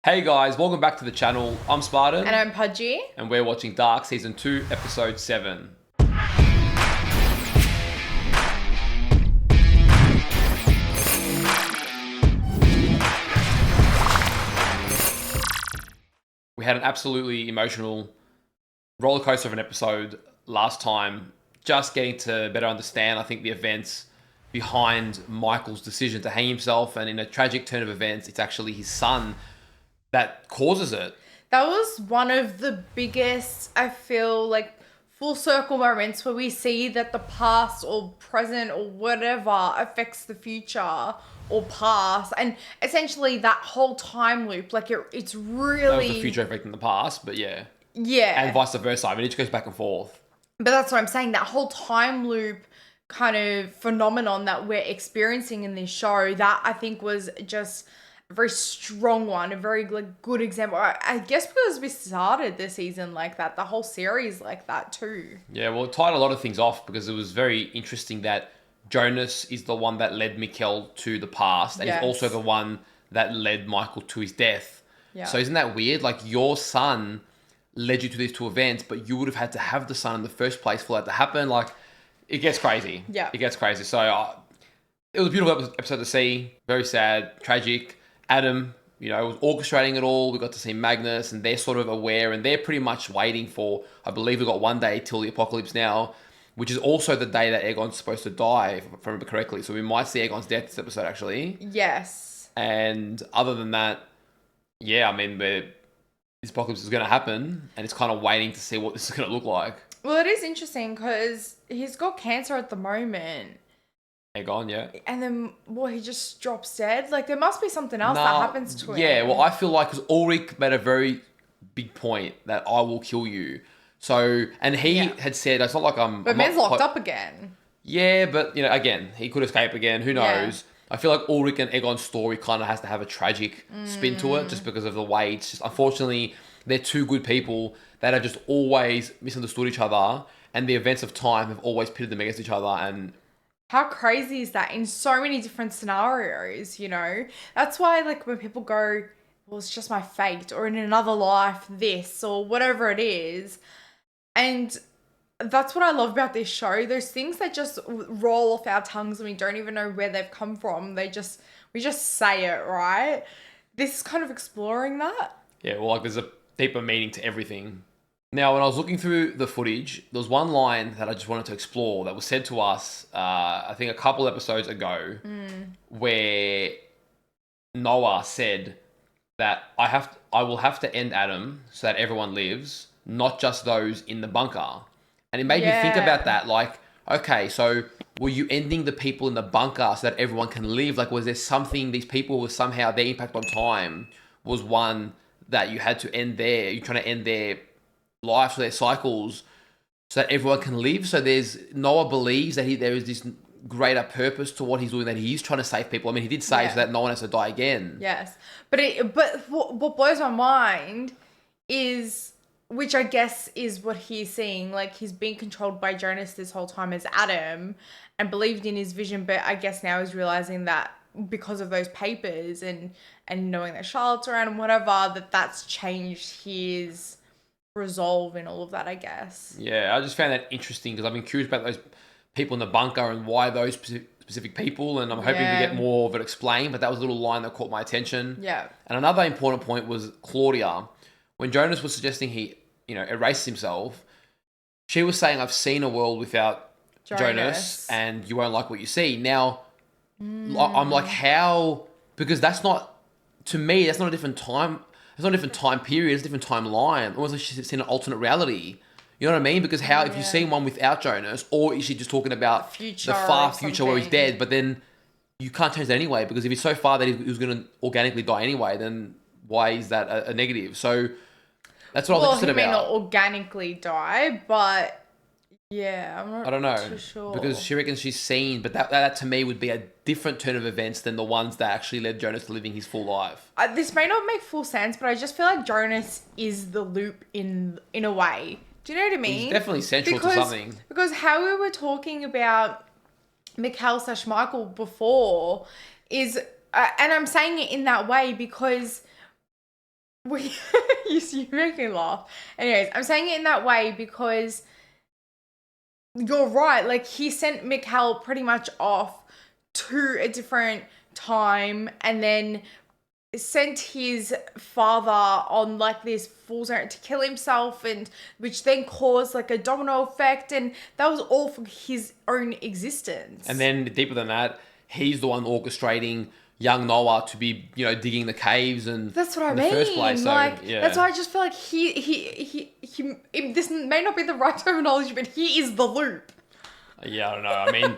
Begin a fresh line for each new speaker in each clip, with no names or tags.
Hey guys, welcome back to the channel. I'm Spartan.
And I'm Pudgey.
And we're watching Dark Season 2, Episode 7. We had an absolutely emotional roller coaster of an episode last time, just getting to better understand, I think, the events behind Michael's decision to hang himself. And in a tragic turn of events, it's actually his son that causes it.
That was one of the biggest, I feel like, full circle moments where we see that the past or present or whatever affects the future or past. And essentially that whole time loop, like it's really...
That was the future affecting the past, but yeah.
Yeah.
And vice versa. I mean, it just goes back and forth.
But that's what I'm saying. That whole time loop kind of phenomenon that we're experiencing in this show, that I think was just a very strong one, a very good example. I guess because we started the season like that, the whole series like that too.
Yeah, well, it tied a lot of things off because it was very interesting that Jonas is the one that led Mikkel to the past, and he's also the one that led Michael to his death. Yeah. So isn't that weird? Like, your son led you to these two events, but you would have had to have the son in the first place for that to happen. Like, it gets crazy.
Yeah.
It gets crazy. So it was a beautiful episode to see. Very sad, tragic. Adam, was orchestrating it all. We got to see Magnus, and they're sort of aware, and they're pretty much waiting for, I believe we've got one day till the apocalypse now, which is also the day that Aegon's supposed to die, if I remember correctly. So we might see Aegon's death this episode, actually.
Yes.
And other than that, yeah, I mean, this apocalypse is going to happen, and it's kind of waiting to see what this is going to look like.
Well, it is interesting because he's got cancer at the moment.
Aegon, yeah.
And then, he just drops dead? Like, there must be something else that happens to him.
Yeah, well, I feel like, because Ulrich made a very big point that I will kill you. So, and he had said, it's not like I'm...
But man's locked up again.
Yeah, but, again, he could escape again. Who knows? I feel like Ulrich and Aegon's story kind of has to have a tragic spin to it, just because of the way it's just... Unfortunately, they're two good people that have just always misunderstood each other, and the events of time have always pitted them against each other, and...
How crazy is that in so many different scenarios, That's why, when people go, well, it's just my fate, or in another life, this, or whatever it is. And that's what I love about this show. Those things that just roll off our tongues and we don't even know where they've come from. We just say it, right? This is kind of exploring that.
Yeah, well, there's a deeper meaning to everything. Now, when I was looking through the footage, there was one line that I just wanted to explore that was said to us, I think a couple episodes ago, where Noah said that I will have to end Adam so that everyone lives, not just those in the bunker. And it made me think about that. Like, okay, so were you ending the people in the bunker so that everyone can live? Like, was there something, these people were somehow, their impact on time was one that you had to end there? You're trying to end their lives, their cycles, so that everyone can live. So Noah believes that there is this greater purpose to what he's doing, that he is trying to save people. I mean, he did say so that no one has to die again.
Yes, but what blows my mind is, which I guess is what he's seeing, like he's being controlled by Jonas this whole time as Adam and believed in his vision, but I guess now he's realizing that because of those papers and knowing that Charlotte's around and whatever, that's changed his resolve in all of that, I guess.
Yeah, I just found that interesting because I've been curious about those people in the bunker and why those specific people, and I'm hoping to get more of it explained, but that was a little line that caught my attention.
Yeah.
And another important point was Claudia. When Jonas was suggesting he, erased himself, she was saying, I've seen a world without Jonas and you won't like what you see. Now, I'm like, how? Because that's not, to me, that's not a different time. It's not a different time period. It's a different timeline. Almost like she's seen an alternate reality. You know what I mean? Because if you've seen one without Jonas, or is she just talking about the far future where he's dead, but then you can't change that anyway, because if he's so far that he was going to organically die anyway, then why is that a negative? So that's what I was interested about.
Well, he may not organically die, but I don't know. Too sure.
Because she reckons she's seen, but that to me would be a different turn of events than the ones that actually led Jonas to living his full life.
This may not make full sense, but I just feel like Jonas is the loop in a way. Do you know what I mean?
He's definitely central to something.
Because how we were talking about Mikkel/Michael before is, and I'm saying it in that way because We, you make me laugh. Anyways, I'm saying it in that way because you're right. Like, he sent Mikhail pretty much off to a different time and then sent his father on like this fool's errand to kill himself, and which then caused like a domino effect, and that was all for his own existence.
And then deeper than that, he's the one orchestrating young Noah to be, digging the caves and
that's what I
in
mean.
the first place. So,
like,
yeah.
that's why I just feel like he this may not be the right terminology, but he is the loop.
Yeah, I don't know. I mean,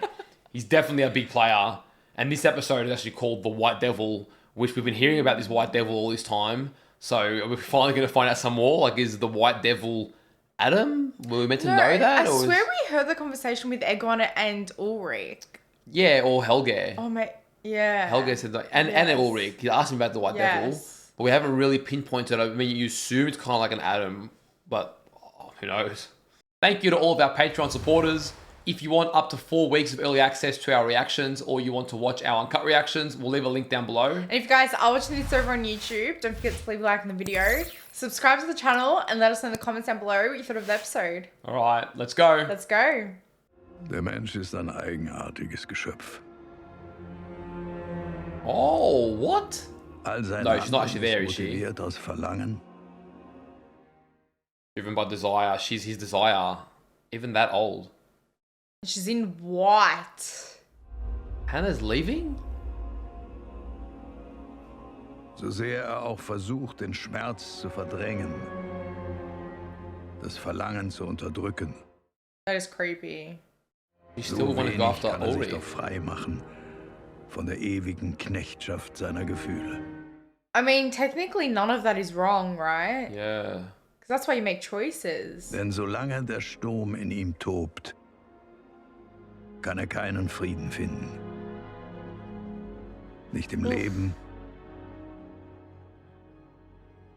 he's definitely a big player. And this episode is actually called The White Devil, which we've been hearing about this White Devil all this time. So we're finally going to find out some more. Like, is the White Devil Adam? Were we meant to know that?
I swear we heard the conversation with Egon and Ulrich.
Yeah, or Helge.
Oh, mate. Yeah.
Helge said that. And Ulrich. He asked him about the White Devil. But we haven't really pinpointed. I mean, you assume it's kind of like an Adam, but who knows? Thank you to all of our Patreon supporters. If you want up to 4 weeks of early access to our reactions, or you want to watch our uncut reactions, we'll leave a link down below.
And if you guys are watching this over on YouTube, don't forget to leave a like on the video, subscribe to the channel, and let us know in the comments down below what you thought of the episode.
All right, let's go.
Let's go.
Der Mensch ist ein eigenartiges Geschöpf.
Oh, what?
All seine
No, she's not
Handlung
actually there, is
ist
she?
motiviert aus Verlangen.
Driven by desire. She's his desire. Even that old.
She's in white.
Hannah's leaving?
So sehr er auch versucht, den Schmerz zu verdrängen, das Verlangen zu unterdrücken,
That is creepy.
You
so
still want to go
wenig
after
kann er sich
Ulrich.
doch frei machen von der ewigen Knechtschaft seiner Gefühle.
I mean, technically none of that is wrong, right?
Yeah.
Because that's why you make choices.
Denn solange der Sturm in ihm tobt, kann er keinen Frieden finden. Nicht im Leben,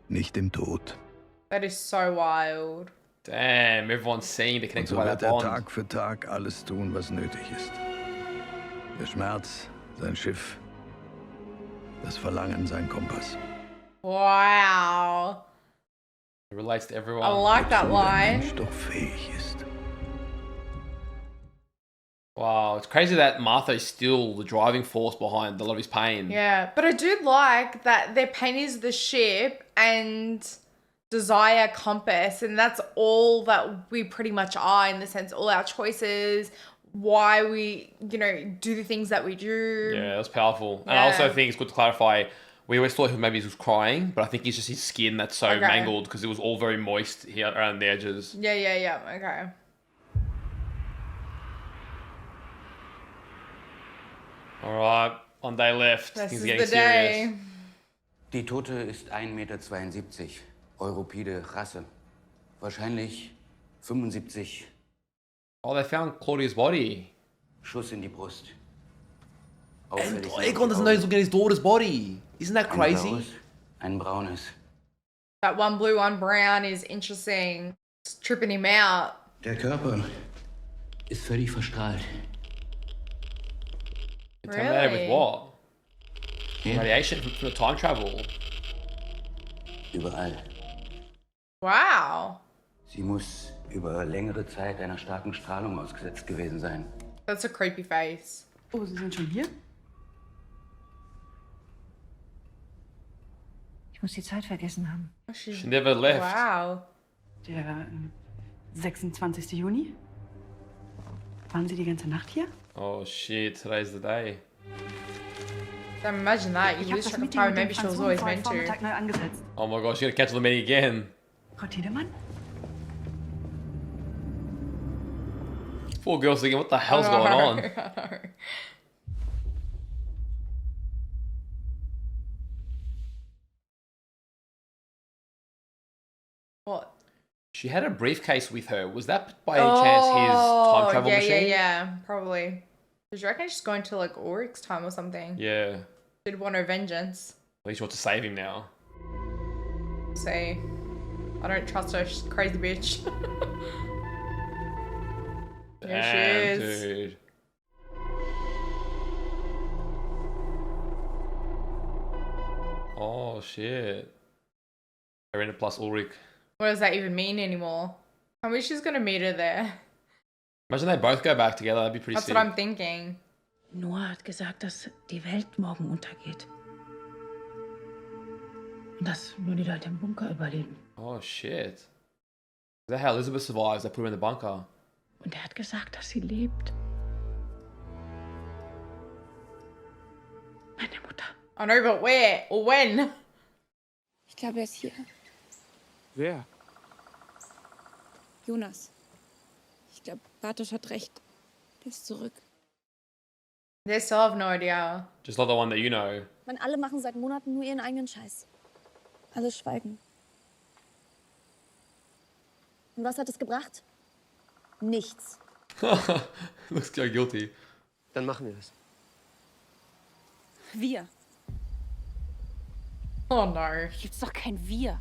nicht im Tod.
That is so wild.
Damn, everyone's seeing the
Und
connection
so
by
wird
that
er
bond.
Tag für Tag alles tun, was nötig ist. Der Schmerz, sein Schiff. Das Verlangen, sein Kompass.
Wow.
It relates to everyone.
I like that
Wozu der
line.
Mensch doch fähig ist.
Wow, it's crazy that Martha is still the driving force behind a lot of his pain.
Yeah, but I do like that their pain is the ship and desire compass, and that's all that we pretty much are, in the sense all our choices, why we, do the things that we do.
Yeah, that's powerful. And I also think it's good to clarify, we always thought maybe he was crying, but I think it's just his skin that's so mangled because it was all very moist here around the edges.
Yeah, okay.
All right, one day left.
This
Things
is
are
the
getting
day.
serious.
Die Tote ist 1,72 Meter. Europide Rasse. Wahrscheinlich 75.
Oh, they found Claudia's body.
Schuss in die Brust.
And
Auffällig sind
Egon
die
doesn't know he's
Augen.
looking at his daughter's body. Isn't that
Ein
crazy?
blaues, ein braunes.
That one blue, one brown is interesting. It's tripping him out.
Der Körper ist völlig verstrahlt.
Contaminated with
Really?
what?
Ja.
Radiation from the time travel.
Überall.
Wow.
Sie muss über längere Zeit einer starken Strahlung ausgesetzt gewesen sein.
That's a creepy face.
Oh, Sie sind schon hier? Ich muss die Zeit vergessen haben.
She never left.
Wow.
Der 26. Juni? Waren Sie die ganze Nacht hier?
Oh shit, today's the day.
Imagine that. You
Ich habe
lose
das
track of
Meeting
time.
mit dem
Maybe she was
Franzosen
always
vor
meant to.
Vormittag neu angesetzt.
Oh my gosh, she's gonna cancel the meeting again.
Frau Tiedemann?
Poor girl's thinking, what the hell's going on?
What?
She had a briefcase with her. Was that by any chance his time travel machine?
Yeah, probably. Did you reckon she's going to like Ulrich's time or something?
Yeah.
Did want her vengeance.
At least she wants to save him now.
See, I don't trust her. She's a crazy bitch. There she
Damn,
is.
dude. Oh shit. Verena plus Ulrich.
What does that even mean anymore? I wish she's gonna meet her there.
Imagine they both go back together. That'd be pretty
That's
sick.
what I'm thinking.
Noah hat gesagt, dass die Welt morgen untergeht. Und dass nur die Leute im Bunker überleben.
Oh shit. Is that how Elizabeth survives? They put her in the bunker.
Und er hat gesagt, dass sie lebt. Meine Mutter.
I know, but where or when?
Ich glaube, er ist hier.
Wer?
Jonas. Ich glaube, Bartosz hat recht. Der ist zurück.
They still have no idea.
Just not the one that you know.
Man, alle machen seit Monaten nur ihren eigenen Scheiß. Alle schweigen. Und was hat es gebracht? Nichts.
Looks so guilty.
Dann machen wir das.
Wir.
Oh no.
Gibt's doch kein Wir.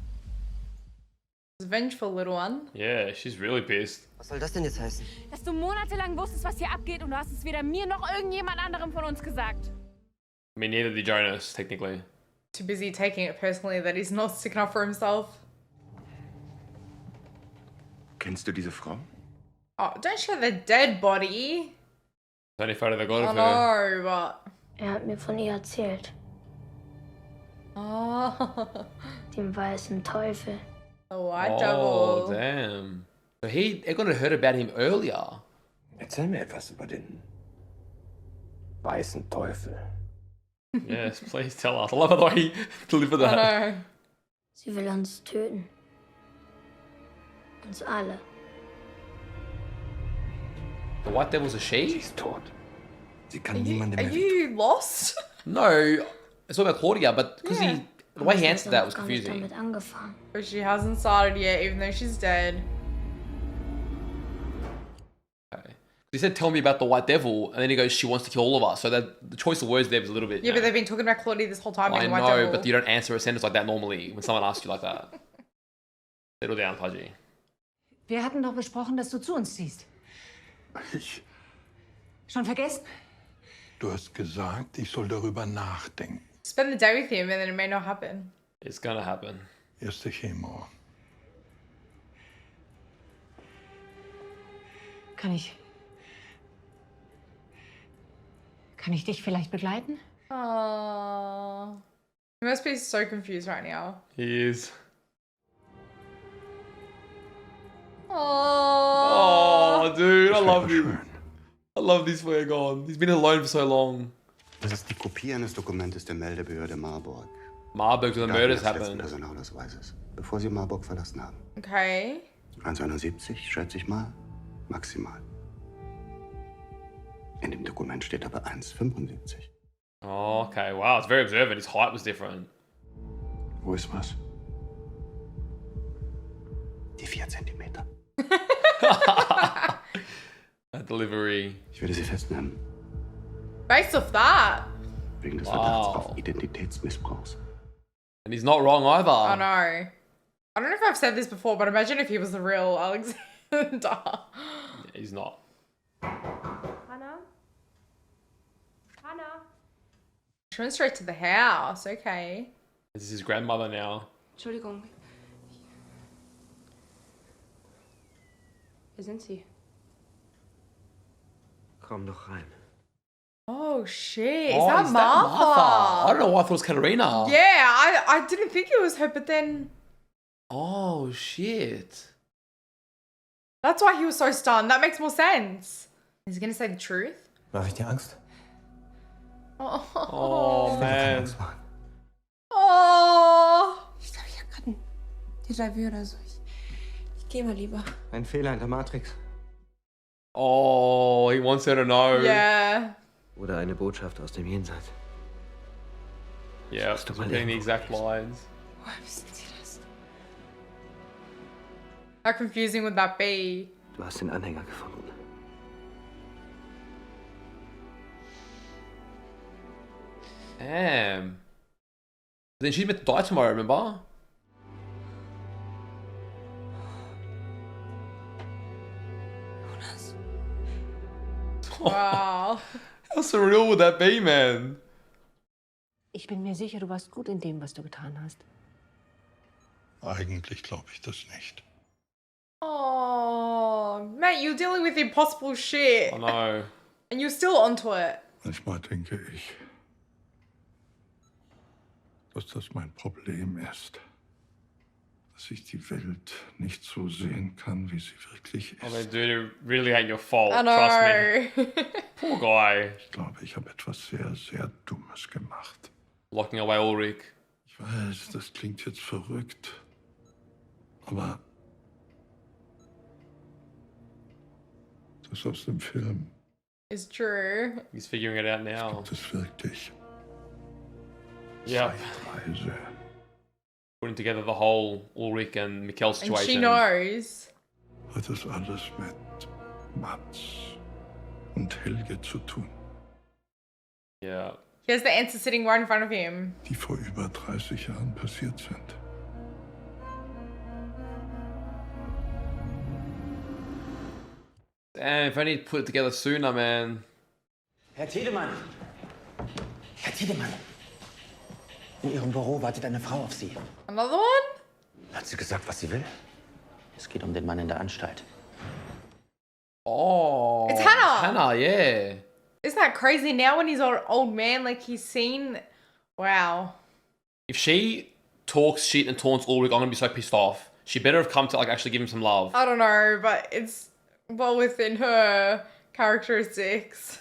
Vengeful little one.
Yeah, she's really pissed.
Was soll das denn jetzt heißen?
Dass du monatelang wusstest, was hier abgeht und du hast es weder mir noch irgendjemand anderem von uns gesagt.
I mean, neither did Jonas, technically.
Too busy taking it personally that he's not sticking up for himself.
Kennst du diese Frau?
Oh, don't show the dead body.
The only photo they got
Oh
of her.
no, but...
Er hat mir von ihr erzählt.
Oh.
Dem weißen Teufel.
The white
Oh,
devil.
damn. So Egon had heard about him earlier.
Erzähl mir etwas über den weißen Teufel.
Yes, please tell us. I love the way he delivered
I
that.
know.
Sie will uns töten. Uns alle.
The White Devil's a
Sie
she?
ist tot. Sie kann
Are
niemandem mehr
you lost?
No, it's all about Claudia, but because
Yeah.
the way he
Sie
answered
hat
that was
gar nicht
confusing.
damit angefangen.
But she hasn't started yet, even though she's dead.
Okay. He said, "Tell me about the White Devil," and then he goes, "She wants to kill all of us." So that the choice of words there was a little bit.
Yeah, but they've been talking about Claudia this whole time.
I
being the white
know,
devil.
but you don't answer a sentence like that normally when someone asks you like that. Settle down, Pudgey.
Wir hatten doch besprochen, dass du zu uns ziehst.
Ich.
Schon vergessen?
Du hast gesagt, ich soll darüber nachdenken.
Spend the day with him and then it may not happen.
It's gonna happen.
Erste Chemo.
Kann ich dich vielleicht begleiten?
Oh. He must be so confused right now.
He is.
Oh.
Oh, dude, I
Das
love
wäre
you.
schön.
I love this way gone. He's been alone for so long.
Das ist die Kopie eines Dokumentes der Meldebehörde Marburg.
Marburg, where the
Daten
murders
des letzten
happened.
Personalausweises, bevor sie Marburg verlassen haben.
Okay.
1,71, schätze ich mal, maximal. In dem Dokument steht aber 1,75.
Oh, okay. Wow, it's very observant. His height was different.
Wo ist was?
Die 4 Zentimeter.
That delivery.
Ich würde sie festnehmen,
Based off that.
wegen des Verdachts
Wow.
auf Identitätsmissbrauchs.
And he's not wrong either.
I know. I don't know if I've said this before, but imagine if he was the real Alexander.
He's not.
Hannah? Hannah?
She went straight to the house. Okay.
This is his grandmother now.
Entschuldigung. Wer sind Sie?
Komm doch rein.
Oh shit. Is
Oh,
that
is
Martha?
I don't know why I thought it was Katerina.
Yeah, I didn't think it was her, but then
Oh, shit.
that's why he was so stunned. That makes more sense. Is he gonna say the truth?
Mache ich dir Angst?
Oh, man.
Oh.
Ich glaube, ich habe gerade ein Déjà-vu oder so. Ich gehe mal lieber.
Ein Fehler in der Matrix.
Oh, he wants her to know.
Yeah.
Oder eine Botschaft aus dem Jenseits.
Yeah,
Musst du mal
getting the
lernen.
exact lines.
Woher wissen Sie das?
How confusing would that be?
Du hast den Anhänger gefunden.
Damn. Then she's meant to die tomorrow, remember?
Jonas.
Wow.
How surreal would that be, man?
Ich bin mir sicher, du warst gut in dem, was du getan hast.
Eigentlich glaube ich das nicht.
Oh, mate, you're dealing with impossible shit.
I know.
And you're still onto it.
Manchmal denke ich, dass das mein Problem ist. Dass ich die Welt nicht so sehen kann, wie sie wirklich ist.
I mean, dude, it really ain't your fault.
I know.
Trust me. Poor guy.
Ich glaube, ich habe etwas sehr, sehr Dummes gemacht.
Locking away Ulrich.
Ich weiß, das klingt jetzt verrückt. Aber das aus dem Film
It's true.
He's figuring it out now.
gibt es wirklich.
Yeah.
Zeitreise.
Putting together the whole Ulrich and Mikkel
And
situation.
she knows.
Hat das alles mit Mats und Helge zu tun,
Yeah.
He has the answer sitting right in front of him.
die vor über 30 Jahren passiert sind.
Damn, if I need to put it together sooner, man.
Herr Tiedemann! Herr Tiedemann! In Ihrem Büro wartet eine Frau auf Sie.
Another one?
Hat sie gesagt, was sie will? Es geht um den Mann in der Anstalt.
Oh.
It's Hannah.
Hannah, yeah.
Isn't that crazy? Now when he's an old man, like he's seen... Wow.
If she talks shit and taunts Ulrich, I'm gonna be so pissed off. She better have come to like actually give him some love.
I don't know, but it's well within her characteristics.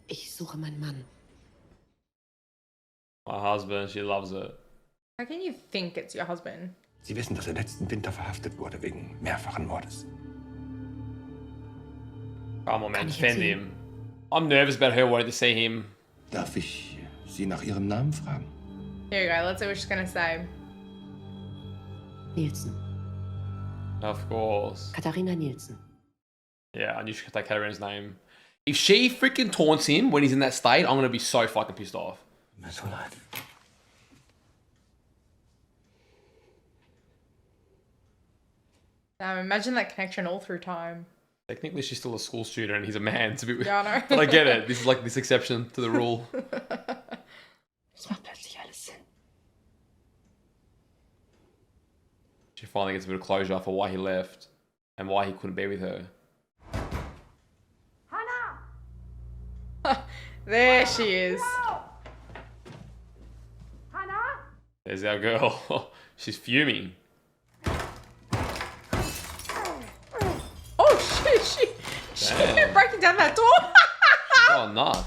Ich suche meinen Mann.
My husband, she loves it.
How can you think it's your husband?
Sie wissen, dass er letzten Winter verhaftet wurde wegen mehrfachen Mordes.
Come on, man, defend him. I'm nervous about her wanting to see him.
Darf ich Sie nach Ihrem Namen fragen?
Here you go. Let's see what she's gonna say.
Nielsen.
Of course.
Katharina Nielsen.
Yeah, I knew she could take Katarina's name. If she freaking taunts him when he's in that state, I'm gonna be so fucking pissed off.
Mir so leid.
Imagine that connection all through time.
Technically, she's still a school student and he's a man. It's a bit...
Yeah, I know.
But I get it. This is like this exception to the rule.
Es macht plötzlich alles Sinn.
She finally gets a bit of closure for why he left and why he couldn't be with her.
There she is.
There's our girl. She's fuming.
Oh shit! She breaking down that door.
Oh, nuts.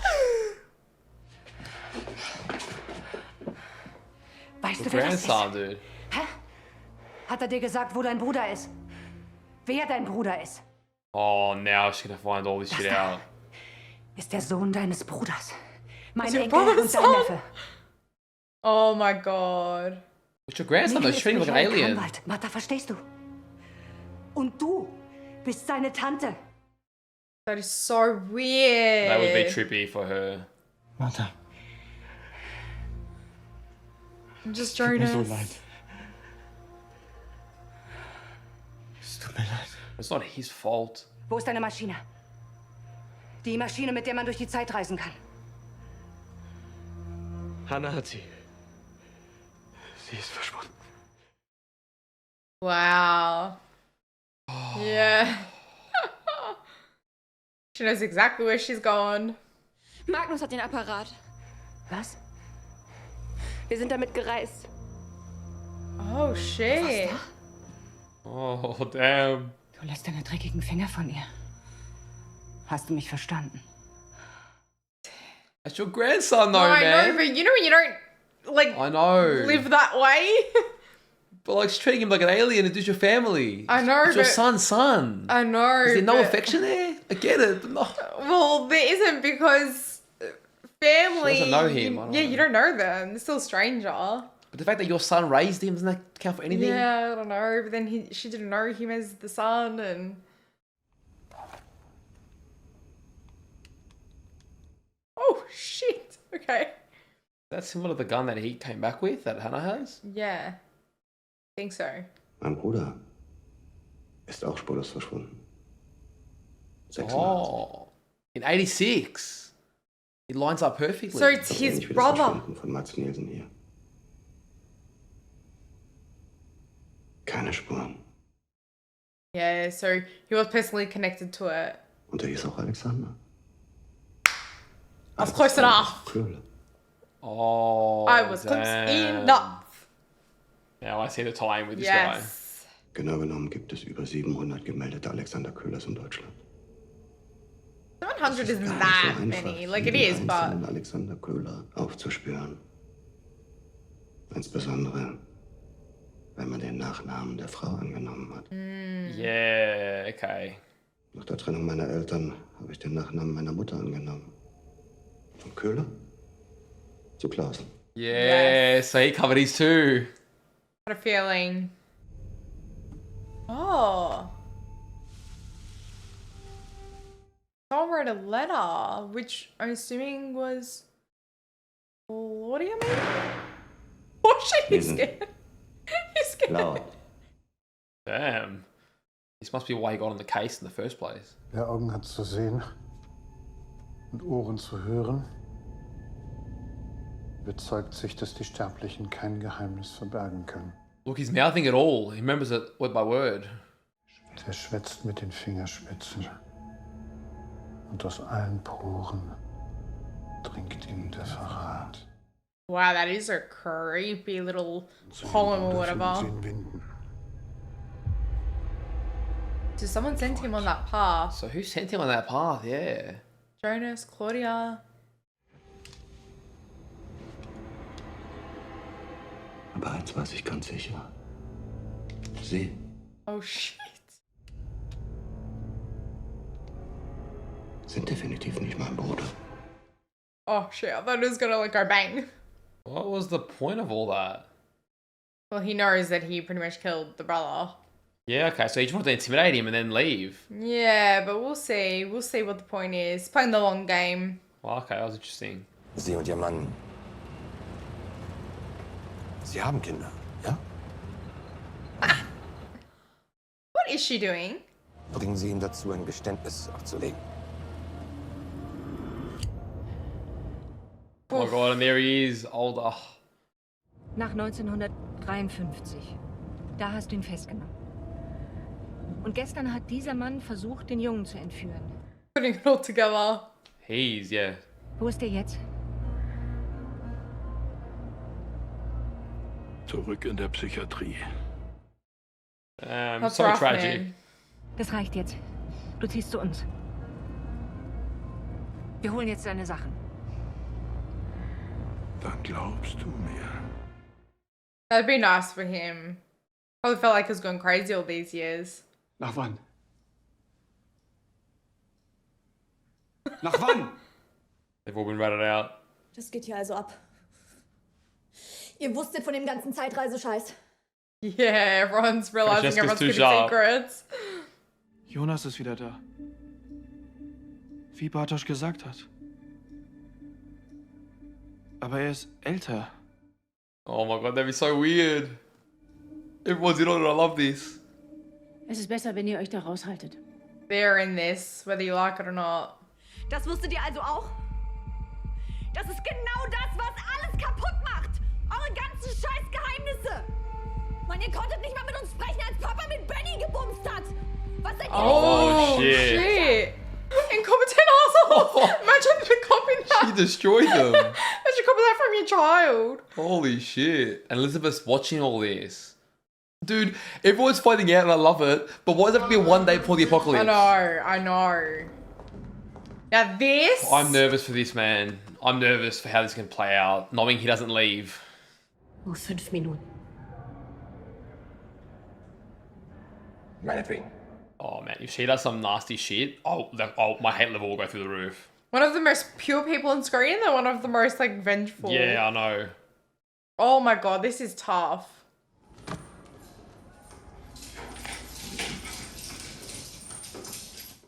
Weißt
The
du, wer das ist?
grandson, dude.
Hä? Hat er dir gesagt, wo dein Bruder ist? Wer dein Bruder ist?
Oh, now she's gonna find all this shit out.
Ist der Sohn deines Bruders. Mein
Is your
Enkel
brother's
und dein
son?
Neffe.
Oh my god.
What's your grandson though? She's treating him like an alien.
Anwalt. Martha, verstehst du? Und du bist seine Tante.
That is so weird.
That would be trippy for her.
Martha,
Just
tut mir so
Jonas.
leid. Es tut mir leid.
It's not his fault.
Wo ist deine Maschine? Die Maschine, mit der man durch die Zeit reisen kann.
Hannah hat sie. Sie ist verschwunden.
Wow. Yeah. She knows exactly where she's gone.
Magnus hat den Apparat.
Was?
Wir sind damit gereist.
Oh shit.
Oh, damn.
Du lässt deine dreckigen Finger von ihr. Hast du mich verstanden?
That's your grandson though,
No, I
man.
know, but you know when you don't like
I know.
live that way.
But like, she's treating him like an alien. It's your family.
I know,
It's your
but-
son's son.
I know.
Is there no
but-
affection there? I get it, but no.
Well, there isn't because family.
She doesn't know him, I don't
You don't know them. They're still a stranger.
But the fact that your son raised him, doesn't that count for anything?
Yeah, I don't know. But then she didn't know him as the son, and oh shit. Okay.
That's similar to the gun that he came back with, that Hannah has.
Yeah, think so.
Mein Bruder ist auch spurlos verschwunden. 86.
Oh, in 86. It lines up perfectly.
So it's his
Ähnlich wie das
brother.
Verschwinden von Mats Nielsen hier. Keine Spuren.
Yeah, so he was personally connected to it.
Und er hieß auch Alexander.
I was close enough.
Köhle.
Oh,
I was close enough.
Now I see the tie-in with this
Yes.
Genau genommen gibt es über 700 gemeldete Alexander Köhlers in Deutschland.
700 isn't
Gar nicht
that
so einfach,
many. Like it
jeden
is, but
einzelnen Alexander Köhler aufzuspüren. Insbesondere, wenn man den Nachnamen der Frau angenommen hat.
guy. Yeah, okay.
Nach der Trennung meiner Eltern habe ich den Nachnamen meiner Mutter angenommen. Von Köhler zu Klausen.
Yeah, so he covered his too.
had a feeling. Oh. Someone wrote a letter, which I'm assuming was Claudia, maybe? Oh shit, he's scared. He's scared.
Laut.
Damn. This must be why he got on the case in the first place.
Wer Augen hat zu sehen und Ohren zu hören, bezeugt sich, dass die Sterblichen kein Geheimnis verbergen können.
Look, he's mouthing it all. He remembers it word by word.
Der schwätzt mit den Fingerspitzen. Und aus allen Poren dringt ihm der Verrat.
Wow, that is a creepy little poem or whatever. Did someone send him on that path?
So who sent him on that path? Yeah.
Jonas, Claudia.
Aber eins weiß ich ganz sicher. Sie
Oh shit.
sind definitiv nicht mein Bruder.
Oh shit, I thought it was gonna like go bang.
What was the point of all that?
Well, he knows that he pretty much killed the brother.
Yeah, okay, so he just wanted to intimidate him and then leave.
Yeah, but we'll see. We'll see what the point is. Playing the long game.
Well, okay, that was interesting.
Sie und Ihr Mann. Sie haben Kinder, ja?
What is she doing?
Bringen Sie ihn dazu, ein Geständnis abzulegen.
Oh my god, and there he is, older.
Nach 1953. Da hast du ihn festgenommen. Und gestern hat dieser Mann versucht, den Jungen zu entführen.
Putting it all together.
He's, yeah.
Wo ist er jetzt?
Zurück in der Psychiatrie.
That's
So
rough,
tragic.
man.
Das reicht jetzt. Du ziehst zu uns. Wir holen jetzt deine Sachen.
Dann glaubst du mir.
That'd be nice for him. Probably felt like he was going crazy all these years.
Nach wann? Nach wann?
They've all been ratted out.
Das geht hier also ab. Ihr wusstet von dem ganzen Zeitreisescheiß.
Yeah, everyone's realizing
Francesca's
everyone's
too
keeping
sharp.
secrets.
Jonas ist wieder da. Wie Bartosz gesagt hat. Aber er ist älter.
Oh my god, that'd be so weird. Everyone's in on it, I love this.
Es ist besser, wenn ihr euch da raushaltet.
They're in this, whether you like it or not.
Das wusstet ihr also auch? Das ist genau das, was alles kaputt macht. Eure ganzen scheiß Geheimnisse. Mann, ihr konntet nicht mal mit uns sprechen, als Papa mit Benny gebumst hat. Was seid ihr?
Oh, shit.
Incompetent asshole. Imagine copying that.
She destroyed them.
Imagine copying that from your child.
Holy shit. And Elizabeth's watching all this. Dude, everyone's finding out and I love it, but why does it have to be one day before the apocalypse?
I know. Now this...
I'm nervous for this, man. I'm nervous for how this can play out, knowing he doesn't leave.
Nur 5 Minuten.
Meinetwegen.
Oh man, if she does some nasty shit, my hate level will go through the roof.
One of the most pure people on screen and one of the most like vengeful.
Yeah, I know.
Oh my god, this is tough.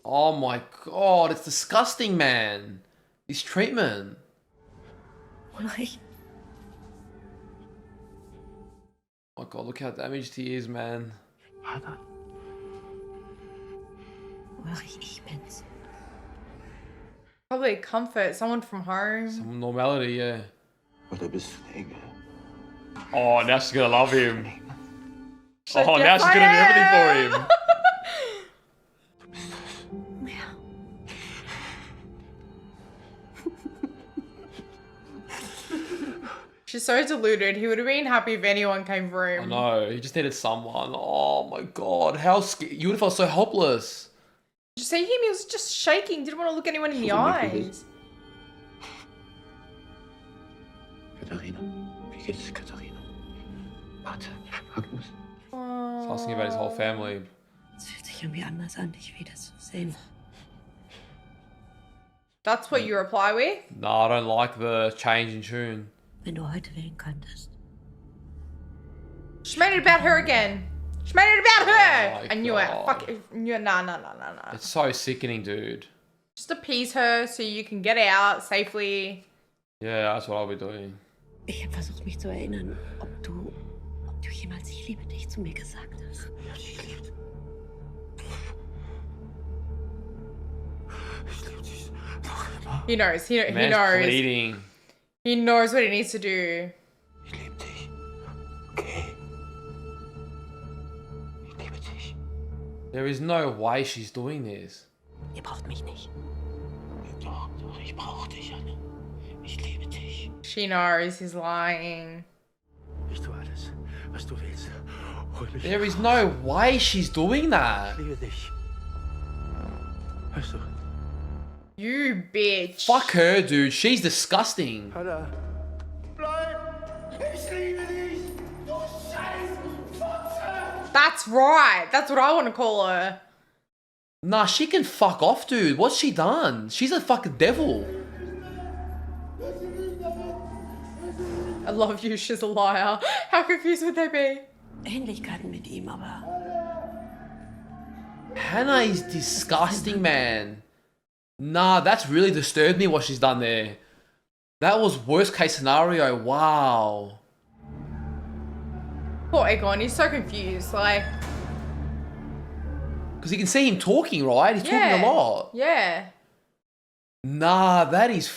Oh my god, it's disgusting, man. This treatment.
Ulrich.
Oh my god, look how damaged he is, man.
Vater. Ulrich, ich bin's.
Probably comfort, someone from home.
Some normality, yeah.
Oder bist du ein Engel?
Oh, now she's gonna love him.
Like,
oh, now
yes,
she's gonna do everything for him.
She's so deluded. He would have been happy if anyone came for him.
I know. He just needed someone. Oh my god, how you would have felt so helpless.
Did you see him? He was just shaking. Didn't want to look anyone in the eyes.
Katharina, wie geht's, Katharina? Warte, Agnes.
He's asking about his whole family.
Es fühlt sich irgendwie anders an, dich wiederzusehen.
That's what you reply with?
No, I don't like the change in tune.
Wenn du heute wählen könntest.
She made it about her again. She made it about her.
Oh my
I knew it.
God.
Fuck it. Nah.
It's so sickening, dude.
Just appease her so you can get out safely.
Yeah, that's what I'll be doing.
Ich habe versucht, mich zu erinnern, ob du jemals "Ich liebe dich" zu mir gesagt hast.
Ich liebe dich. Noch immer.
He knows. He
Man's
knows.
pleading.
He knows what he needs to do.
Ich liebe dich. Okay. Ich liebe dich.
There is no way she's doing this.
Ihr braucht mich nicht.
Doch, ich brauche dich, Anne. Ich liebe dich.
She knows he's lying.
Ich tue alles, was du willst. Hol mich.
There is no way she's doing that.
Ich liebe dich. Weißt du?
You bitch.
Fuck her, dude. She's disgusting.
Hanna. Bleib! Ich liebe dich! Du scheiß Fotze!
That's right. That's what I want to call her.
Nah, she can fuck off, dude. What's she done? She's a fucking devil.
I love you. She's a liar. How confused would they be?
Ähnlichkeiten mit ihm, aber
Hannah is disgusting, man. Nah, that's really disturbed me what she's done there. That was worst case scenario. Wow.
Poor Egon. He's so confused. Like,
Because you can see him talking, right? He's talking a lot.
Yeah.
Nah, that is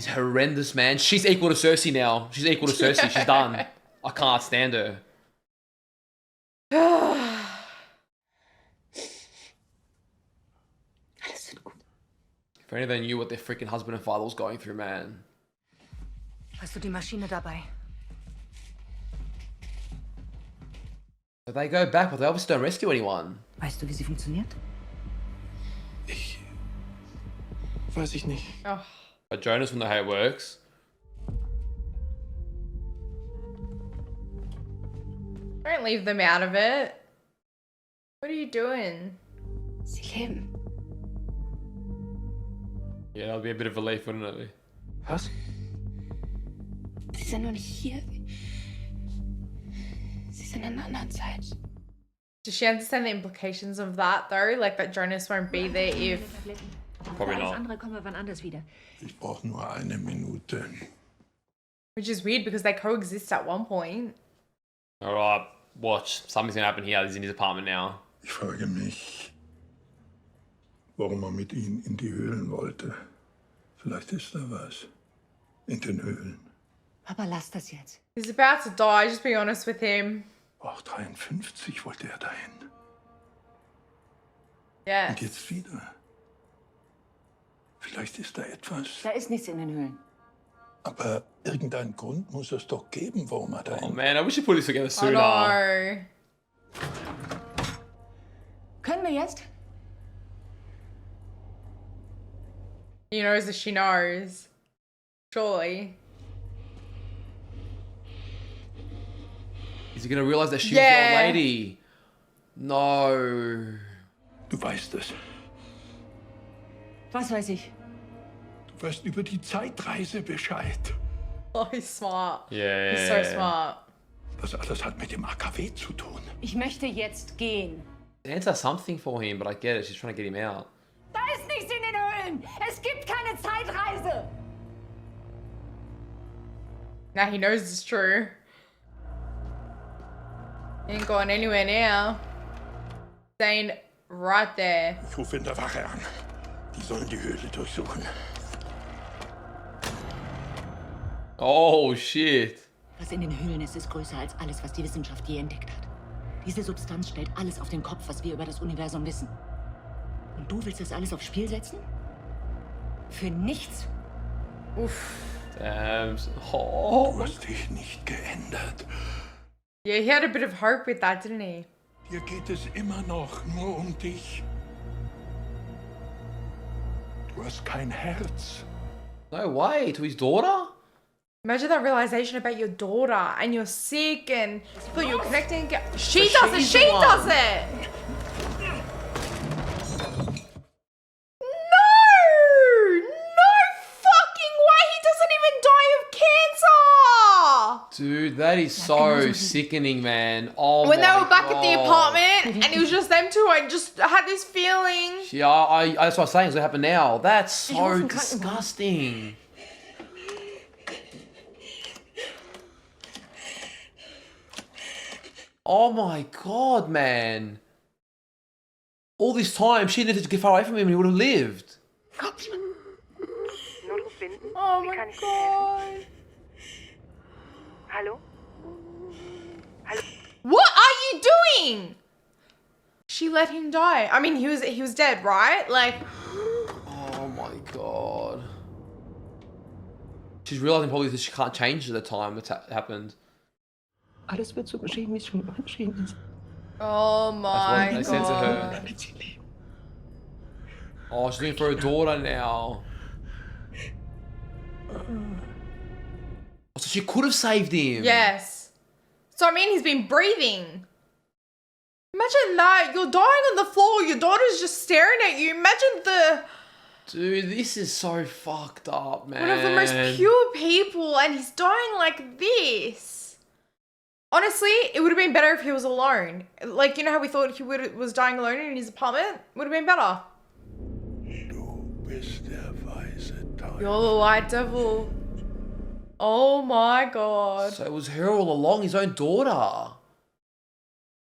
horrendous, man. She's equal to Cersei now. She's equal to Cersei. She's done. I can't stand her. If only they knew what their freaking husband and father was going through, man.
Hast du die Maschine dabei?
So they go back, but they obviously don't rescue anyone.
weißt du, wie sie funktioniert?
Weiß ich nicht.
Oh.
But Jonas will know how it works.
Don't leave them out of it. What are you doing?
Sie leben.
Yeah, that'll be a bit of relief, wouldn't it?
Was?
Sie sind noch nicht hier. Sie sind in einer anderen Zeit.
Does she understand the implications of that though? Like that Jonas won't be there if...
Probably
Alles
not.
andere kommen wir wann anders wieder.
Ich brauche nur eine Minute.
Which is weird because they coexist at one point.
Alright, watch. Something's gonna happen here. He's in his apartment now.
Ich frage mich, warum er mit ihnen in die Höhlen wollte. Vielleicht ist da was. In den Höhlen.
Papa, lass das jetzt.
He's about to die, just be honest with him.
Auch 53 wollte er dahin.
Yeah.
Und jetzt wieder. Vielleicht ist da etwas.
Da ist nichts in den Höhlen.
Aber irgendeinen Grund muss es doch geben, warum er dahin.
Oh man, I wish you put this together
I
sooner.
know.
Können wir jetzt?
He knows that she knows. Surely.
Is he gonna realize that she's
Yeah.
the old lady? No.
Du weißt es.
Was weiß ich?
Du weißt über die Zeitreise Bescheid.
Oh, he's smart.
Yeah.
He's so smart.
Das alles hat mit dem AKW zu tun.
Ich möchte jetzt gehen.
Answer something for him, but I get it. She's trying to get him out.
Da ist nichts in den Höhlen. Es gibt keine Zeitreise.
Now he knows it's true. He ain't going anywhere now. Staying right there.
Ich rufe in der Wache an.
Die sollen die Höhle durchsuchen.
Oh, shit.
Was in den Höhlen ist größer als alles, was die Wissenschaft je entdeckt hat. Diese Substanz stellt alles auf den Kopf, was wir über das Universum wissen. Und du willst das alles aufs Spiel setzen? Für nichts?
Uff.
Damn. Oh.
Du hast dich nicht geändert.
Yeah, he had a bit of hope with that, didn't he?
Hier geht es immer noch nur um dich. Du hast kein Herz.
No way, to his daughter?
Imagine that realization about your daughter and you're sick and you thought you were connecting. She does it! She does it! No! No fucking way! He doesn't even die of cancer!
Dude, that is so sickening, man. Oh
When they
my
were back at the
God.
apartment and it was just them two, I just had this feeling.
Yeah, that's what I was saying. It's gonna happen now. That's so disgusting. Oh my God, man. All this time, she needed to get far away from him and he would have lived.
Oh my God.
Hallo? Hallo?
What are you doing? She let him die. I mean, he was dead, right? Like,
Oh my God. She's realizing probably that she can't change the time it's happened.
Alles wird so geschehen, wie es schon immer geschehen ist.
oh my
That's what they said to her.
God.
Damit sie leben.
Oh, she's looking for her daughter now. So she could have saved him.
Yes. So I mean, he's been breathing. Imagine that. You're dying on the floor. Your daughter's just staring at you. Imagine the
Dude, this is so fucked up, man.
one of the most pure people, and he's dying like this. Honestly, it would have been better if he was alone. Like, you know how we thought he was dying alone in his apartment? Would have been better.
Bist der weiße Teufel.
You're the white devil. Oh my God.
So it was her all along, his own daughter.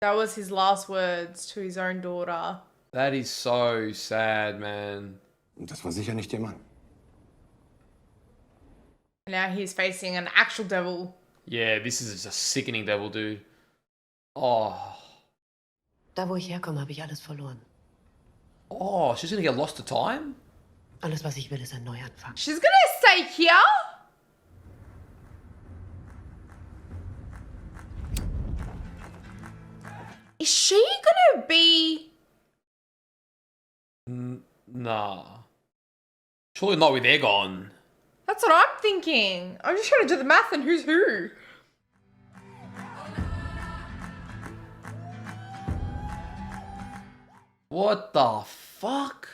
That was his last words to his own daughter.
That is so sad, man.
Das war sicher nicht ihr Mann.
Now he's facing an actual devil.
Yeah, this is a sickening devil, dude. Oh.
Da, wo ich herkomme, habe ich alles verloren.
Oh, she's gonna get lost to time?
Alles, was ich will, ist ein Neuanfang.
She's gonna stay here? Is she gonna be...
Nah. Surely not with Egon.
That's what I'm thinking. I'm just trying to do the math and who's who.
What the fuck?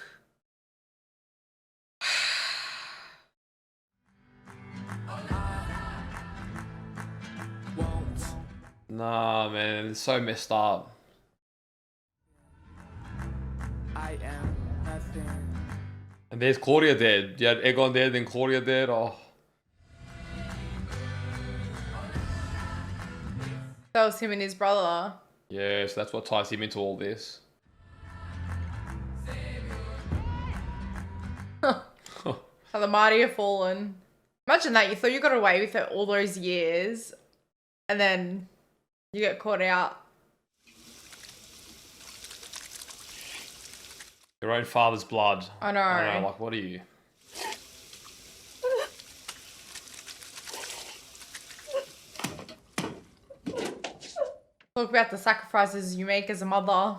Nah, man, it's so messed up.
I am nothing.
And there's Claudia dead. You had Egon dead, then Claudia dead. Oh.
That was him and his brother.
Yeah, so that's what ties him into all this.
How the mighty have fallen. Imagine that. You thought you got away with it all those years. And then you get caught out.
Your own father's blood.
I know.
I know, like, what are you?
Talk about the sacrifices you make as a mother.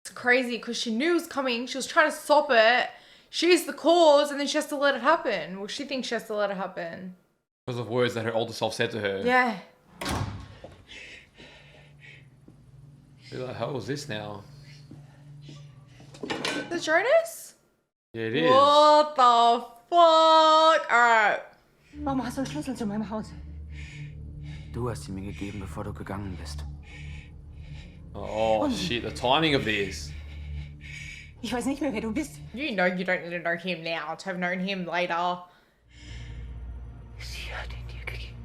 It's crazy because she knew it was coming. She was trying to stop it. She's the cause and then she has to let it happen. Well, she thinks she has to let it happen.
Because of words that her older self said to her.
Yeah.
Who the hell is this now?
The Jonas?
Yeah, it is.
What the fuck? Alright.
Warum hast du einen Schlüssel zu meinem Haus?
Du hast sie mir gegeben, bevor du gegangen bist.
Oh, shit, the timing of this.
Ich weiß nicht mehr, wer du bist.
You know you don't need to know him now to have known him later.
Sie hat ihn dir gegeben.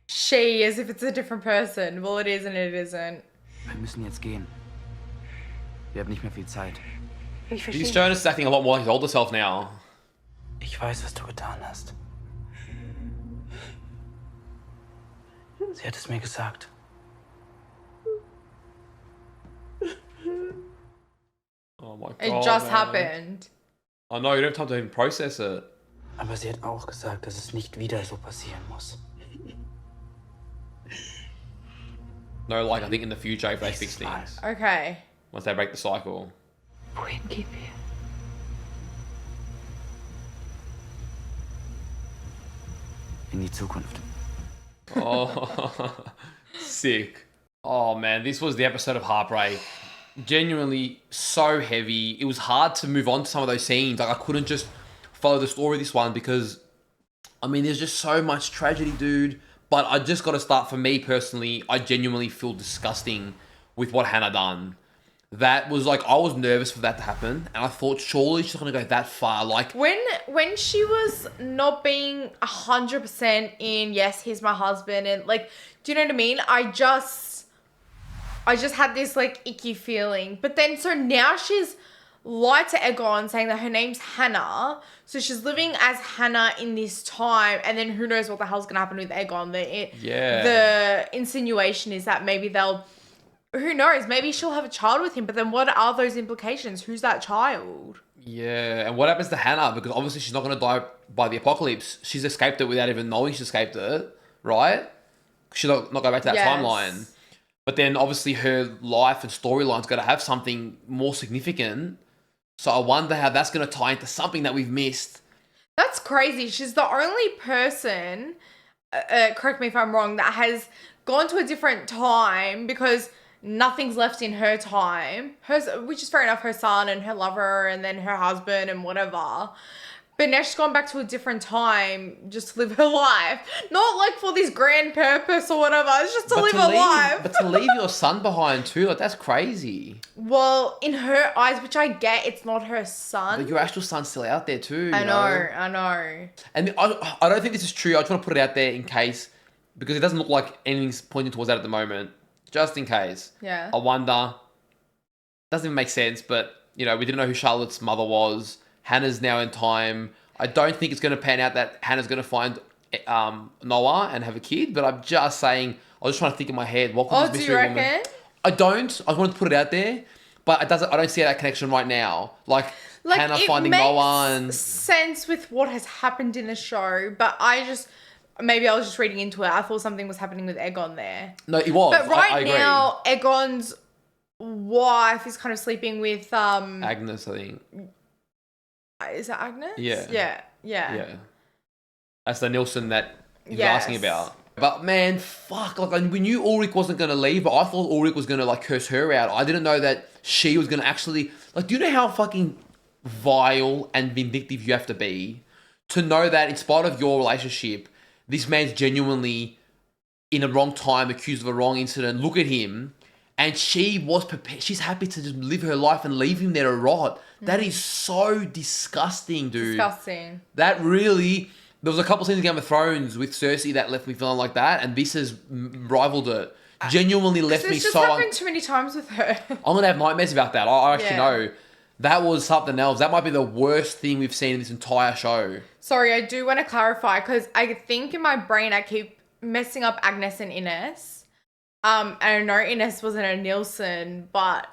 She, as if it's a different person. Well, it is and it isn't.
Wir müssen jetzt gehen. Wir haben nicht mehr viel Zeit. Ich verstehe.
He's Jonas is acting a lot more like his older self now.
Ich weiß, was du getan hast. Sie hat es mir gesagt.
Oh my god.
It just
man.
happened.
I know, you don't have time to even process it.
Aber sie hat auch gesagt, dass es nicht wieder so passieren muss.
No, like, I think in the future, if they fix things.
Okay.
Once they break the cycle.
Wohin gehen wir?
In die Zukunft.
Oh, sick. Oh man, this was the episode of Heartbreak. Genuinely so heavy. It was hard to move on to some of those scenes. Like, I couldn't just follow the story of this one because, I mean, there's just so much tragedy, dude. But I just got to start, for me personally, I genuinely feel disgusting with what Hannah done. That was like, I was nervous for that to happen, and I thought surely she's not gonna go that far. Like,
when she was not being 100% in, yes, he's my husband, and like, do you know what I mean? I just had this like icky feeling. But then, so now she's lied to Egon saying that her name's Hannah. So she's living as Hannah in this time, and then who knows what the hell's gonna happen with Egon. The insinuation is that maybe who knows, maybe she'll have a child with him, but then what are those implications? Who's that child?
yeah, and what happens to Hannah? Because obviously she's not gonna die by the apocalypse. She's escaped it without even knowing she escaped it, right? She'll not go back to that timeline. But then obviously her life and storyline's got to have something more significant. So I wonder how that's going to tie into something that we've missed.
That's crazy. She's the only person, correct me if I'm wrong, that has gone to a different time because nothing's left in her time. Which is fair enough, her son and her lover and then her husband and whatever. But now she's gone back to a different time just to live her life. Not like for this grand purpose or whatever. It's just to live her life.
But to leave your son behind too, like, that's crazy.
Well, in her eyes, which I get, it's not her son.
But your actual son's still out there too. You
I
know.
know.
And I don't think this is true. I just want to put it out there in case, because it doesn't look like anything's pointing towards that at the moment. Just in case.
Yeah.
I wonder. Doesn't even make sense, but, you know, we didn't know who Charlotte's mother was. Hannah's now in time. I don't think it's going to pan out that Hannah's going to find Noah and have a kid, but I'm just saying, I was just trying to think in my head, what could this mystery woman... I don't. I wanted to put it out there, but I don't see that connection right now. Like Hannah finding Noah and...
sense with what has happened in the show, but maybe I was just reading into it. I thought something was happening with Egon there.
No, it was.
But
I agree.
now, Egon's wife is kind of sleeping with...
Agnes, I think.
Is that Agnes?
Yeah.
Yeah.
That's the Nilsson that he was asking about. But man, fuck. Like, we knew Ulrich wasn't going to leave, but I thought Ulrich was going to like curse her out. I didn't know that she was going to actually... Like, do you know how fucking vile and vindictive you have to be to know that in spite of your relationship, this man's genuinely in a wrong time, accused of a wrong incident. Look at him. And she was prepared. She's happy to just live her life and leave him there to rot. That is so disgusting, dude.
Disgusting.
That really... There was a couple scenes in Game of Thrones with Cersei that left me feeling like that, and this has rivaled it. Genuinely left me so...
This just happened too many times with her.
I'm going to have nightmares about that. I actually know. That was something else. That might be the worst thing we've seen in this entire show.
Sorry, I do want to clarify, because I think in my brain I keep messing up Agnes and Ines. I know Ines wasn't a Nilsson, but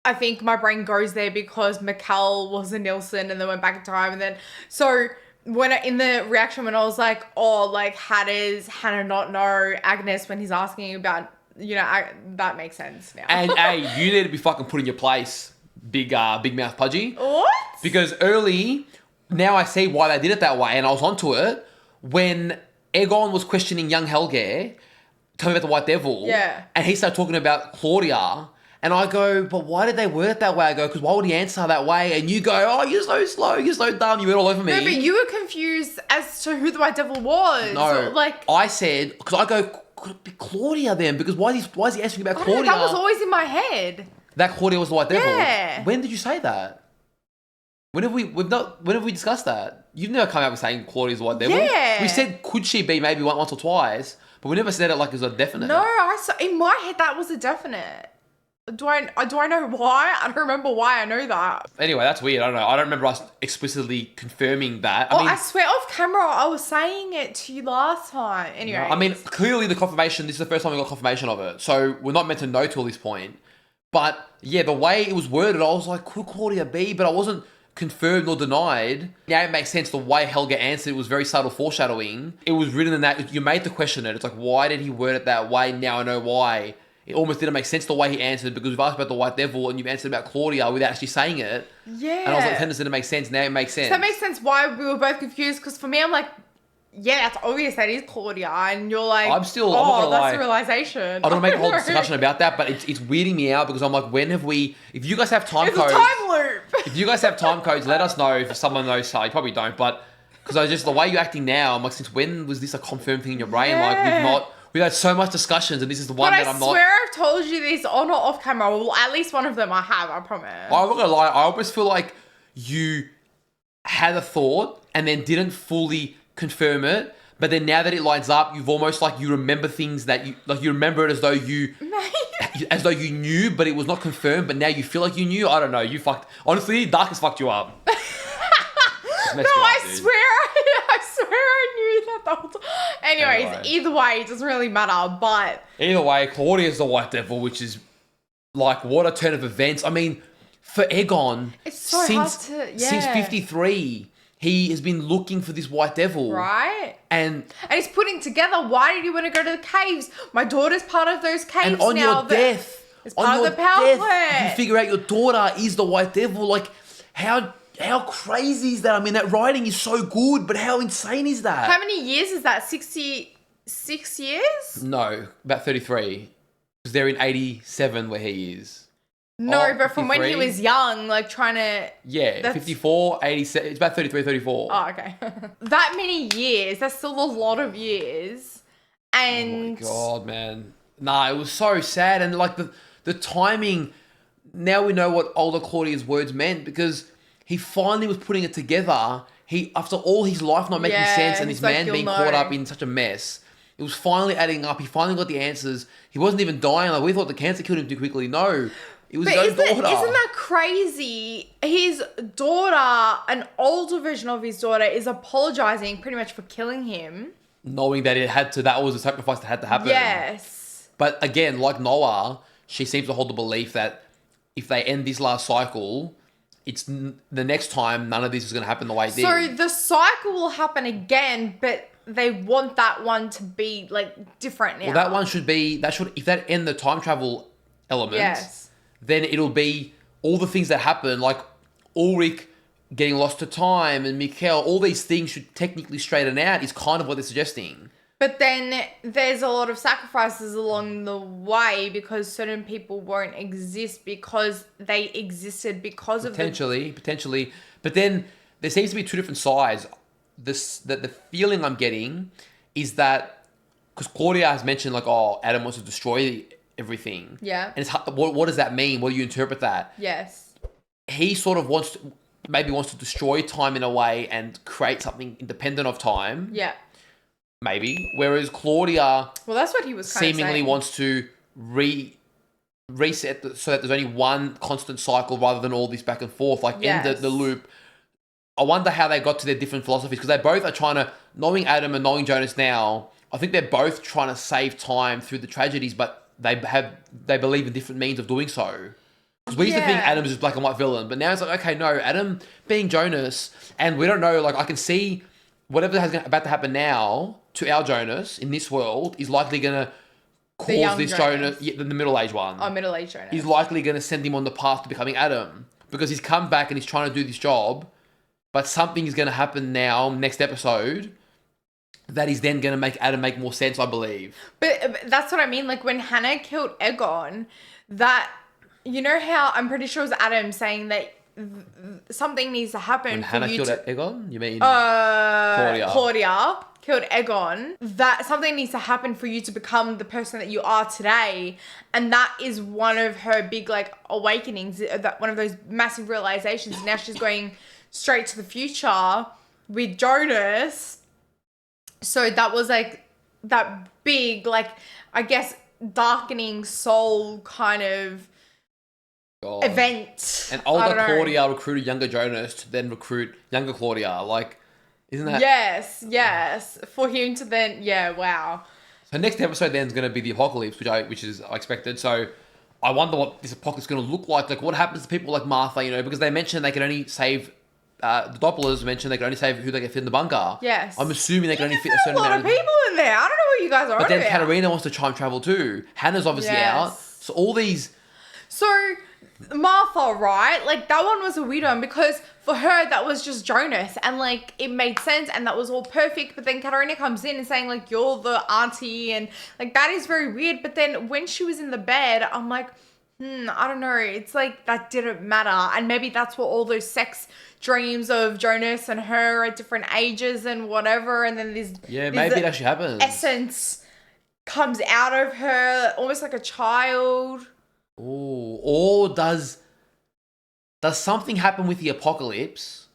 I think my brain goes there because Mikkel was a Nilsson and then went back in time. And then, so in the reaction when I was like, oh, like, how does Hannah not know Agnes when he's asking about, you know, that makes sense now.
And hey, you need to be fucking put in your place, big mouth Pudgey.
What?
Because early, now I see why they did it that way, and I was onto it when Egon was questioning young Helge. Tell me about the White Devil.
Yeah.
And he started talking about Claudia. And I go, but why did they word it that way? I go, because why would he answer that way? And you go, oh, you're so slow, you're so dumb, you went all over me.
No, but you were confused as to who the White Devil was.
No,
like,
I said, because I go, could it be Claudia then? Because why is he asking about Claudia?
That was always in my head.
That Claudia was the White Devil?
Yeah.
When did you say that? When have we discussed that? You've never come out with saying Claudia's the White Devil.
Yeah.
We said, could she be maybe once or twice? But we never said it like it was a definite.
No, in my head that was a definite. Do I know why? I don't remember why I know that.
Anyway, that's weird. I don't know. I don't remember us explicitly confirming that.
I swear off camera I was saying it to you last time. Anyway.
I mean, clearly the confirmation, this is the first time we got confirmation of it. So we're not meant to know till this point. But yeah, the way it was worded, I was like, could Claudia be? But I wasn't confirmed or denied. Now it makes sense the way Helga answered. It was very subtle foreshadowing. It was written in that, you made the question it. It's like, why did he word it that way? Now I know why. It almost didn't make sense the way he answered because we've asked about the White Devil and you've answered about Claudia without actually saying it.
Yeah.
And I was like, it didn't make sense. Now it makes sense.
So that makes sense why we were both confused because for me, I'm like, yeah, that's obvious that is Claudia. And you're like,
I'm not gonna
that's
lie.
a realization.
I don't want to make a whole discussion about that, but it's weirding me out because I'm like, when have we, if you guys have time
It's
codes.
a time loop.
If you guys have time codes, let us know if someone knows. You probably don't, but because I just, the way you're acting now, I'm like, since when was this a confirmed thing in your brain?
Yeah.
Like, we've had so much discussions and this is the one that I'm not.
I swear I've told you this on or off camera. Well, at least one of them I have, I promise.
I'm not gonna lie, I almost feel like you had a thought and then didn't fully confirm it, but then now that it lines up, you've almost like you remember things that you remember it as though you knew, but it was not confirmed, but now you feel like you knew. I don't know, you fucked. Honestly, Dark has fucked you up.
No, I swear I knew that the whole time. Anyways, either way, it doesn't really matter, but...
Either way, Claudia's the White Devil, which is like, what a turn of events. I mean, for Egon,
it's so
since 53, he has been looking for this White Devil.
Right?
And
he's putting together, why did you want to go to the caves? My daughter's part of those caves
and on
now.
your death,
it's part of the power plant.
you figure out your daughter is the White Devil. Like, how crazy is that? I mean, that writing is so good, but how insane is that?
How many years is that? 66 years?
No, about 33. Because they're in 87 where he is.
No, but from when he was young, like trying to...
Yeah, 54, 87, it's about 33, 34.
Oh, okay. That many years, that's still a lot of years. And...
Oh my God, man. Nah, it was so sad. And like the timing, now we know what older Claudia's words meant because he finally was putting it together. He, after all his life not making sense and this man being caught up in such a mess, it was finally adding up. He finally got the answers. He wasn't even dying. Like, we thought the cancer killed him too quickly. No. It was his own daughter.
Isn't that crazy? His daughter, an older version of his daughter, is apologizing pretty much for killing him.
Knowing that that was a sacrifice that had to happen.
Yes.
But again, like Noah, she seems to hold the belief that if they end this last cycle, it's the next time none of this is going to happen the way it did.
So the cycle will happen again, but they want that one to be like different now.
Well, that one should be, if that end the time travel elements, then it'll be all the things that happen, like Ulrich getting lost to time and Mikhail, all these things should technically straighten out is kind of what they're suggesting.
But then there's a lot of sacrifices along the way because certain people won't exist because they existed because of
Potentially. But then there seems to be two different sides. The feeling I'm getting is that, because Claudia has mentioned like, oh, Adam wants to destroy everything.
Yeah.
And it's what does that mean? What do you interpret that?
Yes.
He sort of wants to destroy time in a way and create something independent of time.
Yeah.
Maybe. Whereas Claudia,
well, that's what he was kind of
seemingly
saying.
wants to reset so that there's only one constant cycle rather than all this back and forth, like end the loop. I wonder how they got to their different philosophies because they both are trying to, knowing Adam and knowing Jonas now, I think they're both trying to save time through the tragedies, but they believe in different means of doing so. Because we used to think Adam is just black and white villain, but now it's like, okay, no, Adam being Jonas, and we don't know, like I can see whatever is about to happen now to our Jonas in this world is likely going to cause this Jonas, the middle-aged one.
Oh, middle-aged Jonas.
He's likely going to send him on the path to becoming Adam because he's come back and he's trying to do this job, but something is going to happen now, next episode, that is then going to make Adam make more sense, I believe.
But that's what I mean. Like when Hannah killed Egon, that, you know how I'm pretty sure it was Adam saying that something needs to happen
When
for
Hannah
you
killed
to...
Egon? You mean
Claudia killed Egon. That something needs to happen for you to become the person that you are today. And that is one of her big like awakenings, that one of those massive realizations. Now she's going straight to the future with Jonas. So that was like that big, like, I guess, darkening soul kind of
God.
event.
And
I
older
don't know.
Claudia recruited younger Jonas to then recruit younger Claudia. Like, isn't that...
Yes. For him to then, wow.
So next episode then is going to be the apocalypse, which is expected. So I wonder what this apocalypse is going to look like. Like, what happens to people like Martha, because they mentioned they can only save... the Dopplers mentioned they can only save who they can fit in the bunker.
Yes.
I'm assuming they can only fit a certain
A lot
amount
of people in there. I don't know what you guys are
But
on
then
about.
Katarina wants to time travel too. Hannah's obviously out. So all these...
So, Martha, right? Like, that one was a weird one because for her, that was just Jonas. And, like, it made sense and that was all perfect. But then Katarina comes in and saying, like, you're the auntie. And, like, that is very weird. But then when she was in the bed, I'm like, I don't know. It's like that didn't matter. And maybe that's what all those sex dreams of Jonas and her at different ages and whatever. And then
maybe it actually happens.
Essence comes out of her almost like a child.
Ooh. Or does something happen with the apocalypse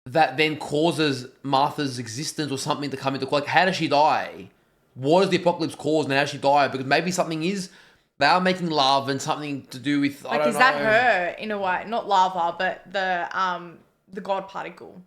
that then causes Martha's existence or something to come into... Like, how does she die? What does the apocalypse cause and how does she die? Because maybe something is... They are making love and something to do with... I don't know.
Is that her in a way? Not lava, but the god particle.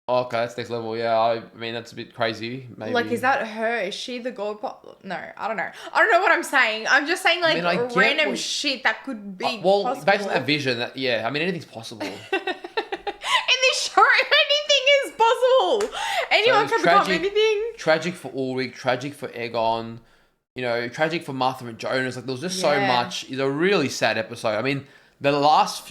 Okay, that's next level. Yeah, I mean, that's a bit crazy. Maybe.
Like, is that her? Is she the god particle? No, I don't know. I don't know what I'm saying. I'm just saying, like,
I get
random shit that could be possible.
Based on that vision, I mean, anything's possible.
In this show, anything is possible. Anyone can become anything.
Tragic for Ulrich, tragic for Egon, tragic for Martha and Jonas. Like, there was just so much. It's a really sad episode. I mean, the last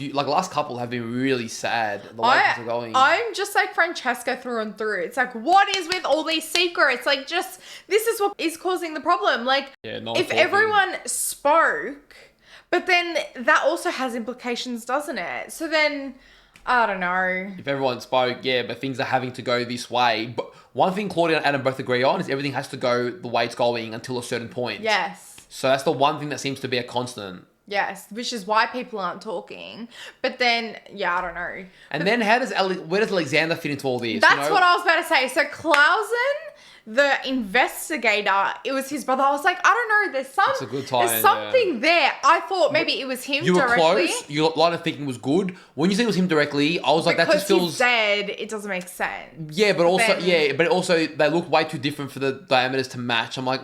couple have been really sad. The way things are going.
I'm just like Francesca through and through. It's like, what is with all these secrets? Like, just, this is what is causing the problem. Like, if everyone spoke, but then that also has implications, doesn't it? So then, I don't know.
If everyone spoke, but things are having to go this way. But one thing Claudia and Adam both agree on is everything has to go the way it's going until a certain point.
Yes.
So that's the one thing that seems to be a constant.
Yes, which is why people aren't talking. But then, I don't know.
And then where does Alexander fit into all this?
That's what I was about to say. So Clausen, the investigator, it was his brother. I was like, I don't know, there's
a good tie-in,
there's something there. I thought maybe it was him
you
directly.
You were close. Your line of thinking was good. When you said it was him directly, I was like, that just feels...
Because he's dead, it doesn't make sense.
Yeah, but also they looked way too different for the diameters to match. I'm like,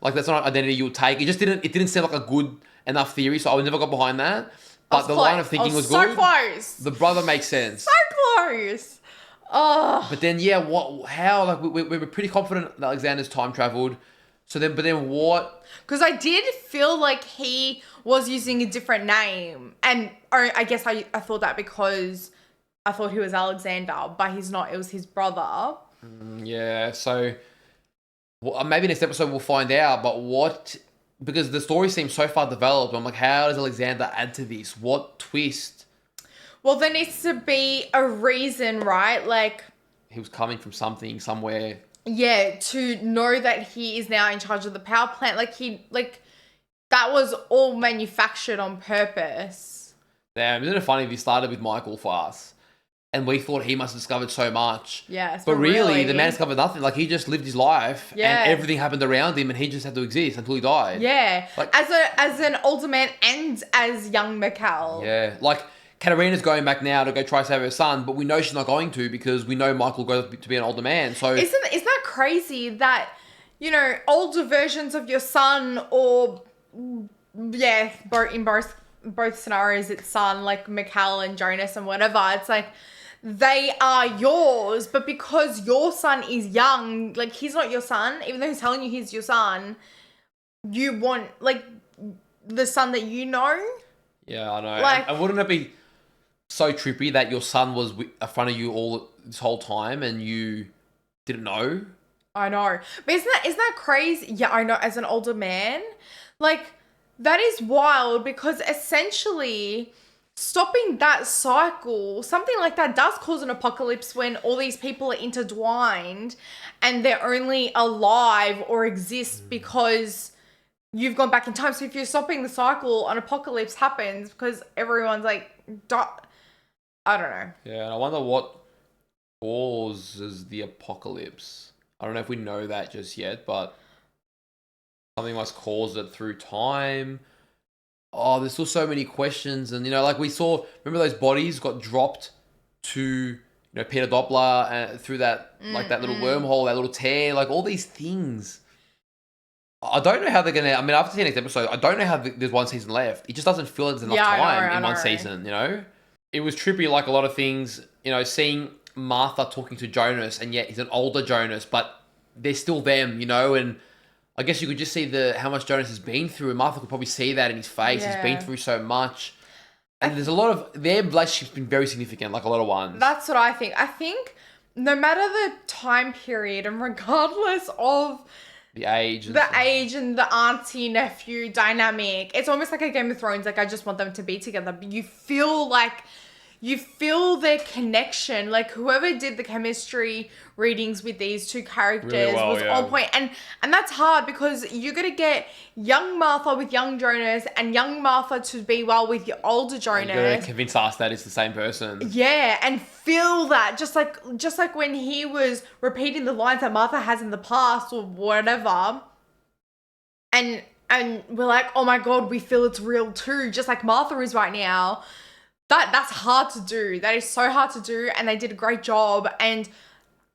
like that's not an identity you would take. It didn't seem like a good enough theory, so I never got behind that. But the line of thinking was good.
So close.
The brother makes sense.
So close. Oh.
But then, how? Like, we were pretty confident that Alexander's time traveled. But then what?
Because I did feel like he was using a different name. And I guess I thought that because I thought he was Alexander, but he's not. It was his brother.
So maybe next episode we'll find out. But what... Because the story seems so far developed. I'm like, how does Alexander add to this? What twist?
Well, there needs to be a reason, right? Like...
He was coming from something, somewhere.
Yeah, to know that he is now in charge of the power plant. That was all manufactured on purpose.
Damn, isn't it funny if he started with Michael for us? And we thought he must have discovered so much.
Yes,
but really, the man discovered nothing. Like, he just lived his life, and everything happened around him, and he just had to exist until he died.
Yeah, like, as an older man and as young Mikhail.
Yeah, like Katarina's going back now to go try to save her son, but we know she's not going to because we know Michael goes to be an older man. So
isn't that crazy that older versions of your son, or in both scenarios, it's son, like Mikhail and Jonas and whatever. It's like, they are yours, but because your son is young, like, he's not your son, even though he's telling you he's your son, you want, like, the son that you know?
Yeah, I know.
Like,
and wouldn't it be so trippy that your son was in front of you all this whole time and you didn't know?
I know. But isn't that crazy? Yeah, I know. As an older man, like, that is wild because essentially... stopping that cycle, something like that does cause an apocalypse when all these people are intertwined and they're only alive or exist because you've gone back in time. So if you're stopping the cycle, an apocalypse happens because everyone's like, I don't know.
Yeah, and I wonder what causes the apocalypse. I don't know if we know that just yet, but something must cause it through time. oh, there's still so many questions. And, you know, like we saw, remember those bodies got dropped to, you know, Peter Doppler through that, like that little wormhole, that little tear, like all these things. I don't know how they're going to, I mean, after the next episode, I don't know how there's one season left. It just doesn't feel like there's enough time in one season, you know? It was trippy, like a lot of things, you know, seeing Martha talking to Jonas, and yet he's an older Jonas, but they're still them, you know? And I guess you could just see how much Jonas has been through, and Martha could probably see that in his face. He's been through so much. And there's a lot of, their relationship's been very significant, like a lot of ones.
That's what I think. I think no matter the time period and regardless of
the age and
the auntie nephew dynamic, it's almost like a Game of Thrones. Like, I just want them to be together, but you feel their connection. Like, whoever did the chemistry readings with these two characters
really well,
was on point. And that's hard because you're going to get young Martha with young Jonas and young Martha to be well with your older Jonas.
You're going to convince us that it's the same person.
Yeah, and feel that. Just like when he was repeating the lines that Martha has in the past or whatever. And we're like, oh my God, we feel it's real too. Just like Martha is right now. That's hard to do. That is so hard to do, and they did a great job, and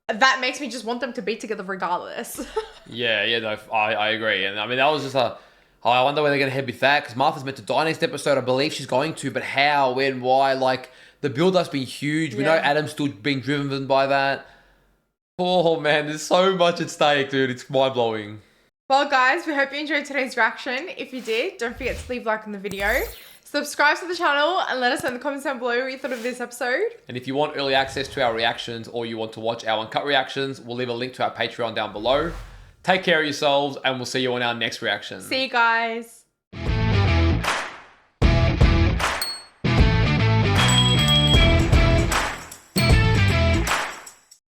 that makes me just want them to be together regardless.
Yeah, no, I agree. And I mean, that was just I wonder where they're going to head with that, because Martha's meant to die next episode. I believe she's going to, but how, when, why? Like, the build-up's been huge. We know Adam's still being driven by that. Oh, man, there's so much at stake, dude. It's mind-blowing.
Well, guys, we hope you enjoyed today's reaction. If you did, don't forget to leave a like on the video. Subscribe to the channel and let us know in the comments down below what you thought of this episode.
And if you want early access to our reactions, or you want to watch our uncut reactions, we'll leave a link to our Patreon down below. Take care of yourselves, and we'll see you on our next reaction.
See you guys.